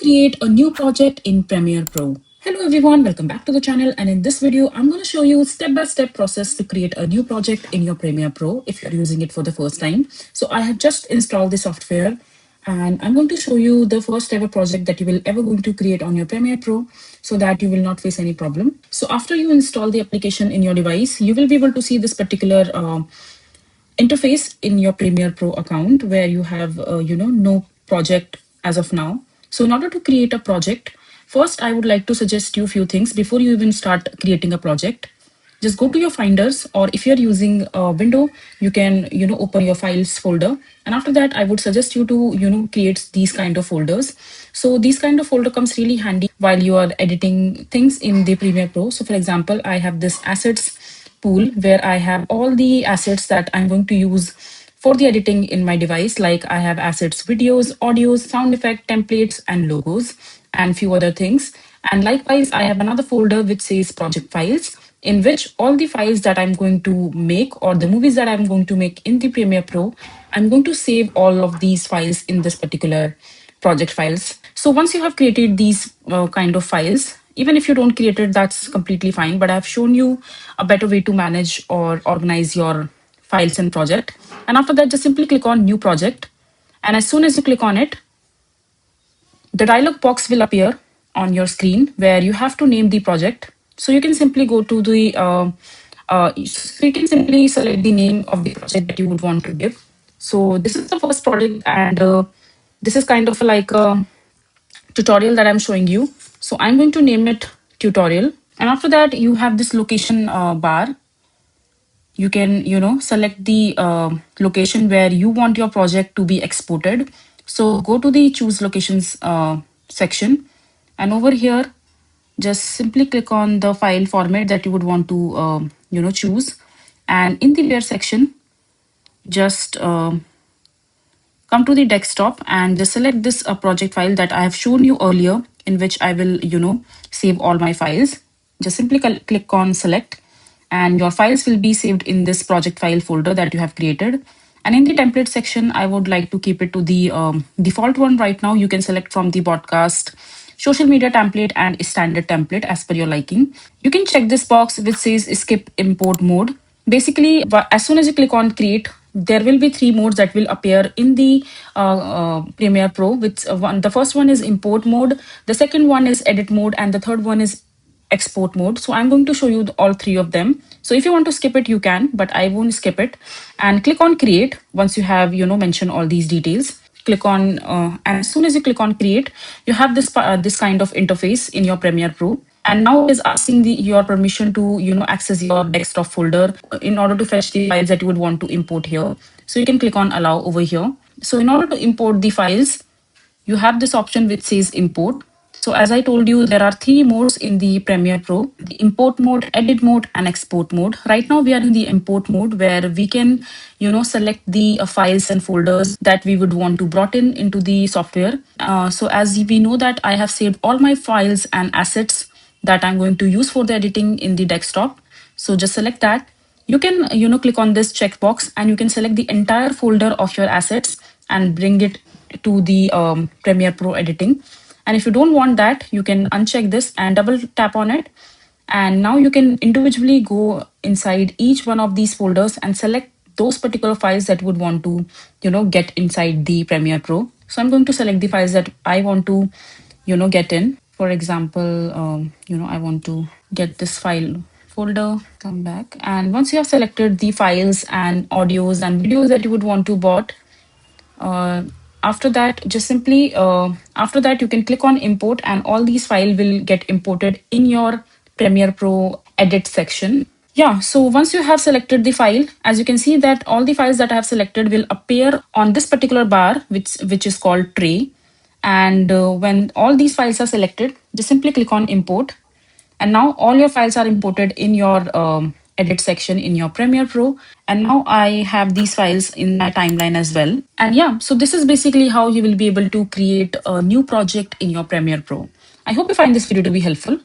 create a new project in Premiere Pro. Hello everyone, welcome back to the channel, and in this video I'm going to show you step-by-step process to create a new project in your Premiere Pro if you're using it for the first time. So I have just installed the software and I'm going to show you the first ever project that you will ever going to create on your Premiere Pro so that you will not face any problem. So after you install the application in your device, you will be able to see this particular interface in your Premiere Pro account where you have no project as of now. So in order to create a project, first I would like to suggest you a few things before you even start creating a project. Just go to your finders, or if you're using a window, you can open your files folder, and after that I would suggest you to create these kind of folders. So these kind of folder comes really handy while you are editing things in the Premiere Pro. So for example, I have this assets pool where I have all the assets that I'm going to use for the editing in my device. Like I have assets, videos, audios, sound effect, templates, and logos, and few other things. And likewise, I have another folder which says project files, in which all the files that I'm going to make or the movies that I'm going to make in the Premiere Pro, I'm going to save all of these files in this particular project files. So once you have created these kind of files, even if you don't create it, that's completely fine. But I've shown you a better way to manage or organize your files and project. And after that, just simply click on new project. And as soon as you click on it, the dialog box will appear on your screen where you have to name the project. So you can simply go to the, so you can simply select the name of the project that you would want to give. So this is the first project, and this is kind of like a tutorial that I'm showing you. So I'm going to name it tutorial. And after that, you have this location bar. You can, select the location where you want your project to be exported. So go to the choose locations section, and over here, just simply click on the file format that you would want to, choose. And in the layer section, just come to the desktop and just select this project file that I have shown you earlier, in which I will, save all my files. Just simply click on select, and your files will be saved in this project file folder that you have created. And in the template section, I would like to keep it to the default one right now. You can select from the podcast, social media template, and standard template as per your liking. You can check this box which says skip import mode. Basically, as soon as you click on create, there will be three modes that will appear in the Premiere Pro. Which the first one is import mode, the second one is edit mode, and the third one is export mode. So I'm going to show you all three of them. So if you want to skip it, you can, but I won't skip it. And click on create once you have mentioned all these details. Click on and as soon as you click on create, you have this kind of interface in your Premiere Pro. And now it is asking your permission to access your desktop folder in order to fetch the files that you would want to import here. So you can click on allow over here. So in order to import the files, you have this option which says import. So as I told you, there are three modes in the Premiere Pro: the import mode, edit mode, and export mode. Right now we are in the import mode, where we can select the files and folders that we would want to brought in into the software. So as we know that I have saved all my files and assets that I'm going to use for the editing in the desktop. So just select that. You can click on this checkbox, and you can select the entire folder of your assets and bring it to the Premiere Pro editing. And if you don't want that, you can uncheck this and double tap on it. And now you can individually go inside each one of these folders and select those particular files that would want to, get inside the Premiere Pro. So I'm going to select the files that I want to, get in. For example, I want to get this file folder, come back. And once you have selected the files and audios and videos that you would want to bought, after that, just simply after that, you can click on import, and all these files will get imported in your Premiere Pro edit section. Yeah, so once you have selected the file, as you can see that all the files that I have selected will appear on this particular bar, which is called tray. And when all these files are selected, just simply click on import. And now all your files are imported in your edit section in your Premiere Pro. And now I have these files in my timeline as well. And yeah, so this is basically how you will be able to create a new project in your Premiere Pro. I hope you find this video to be helpful.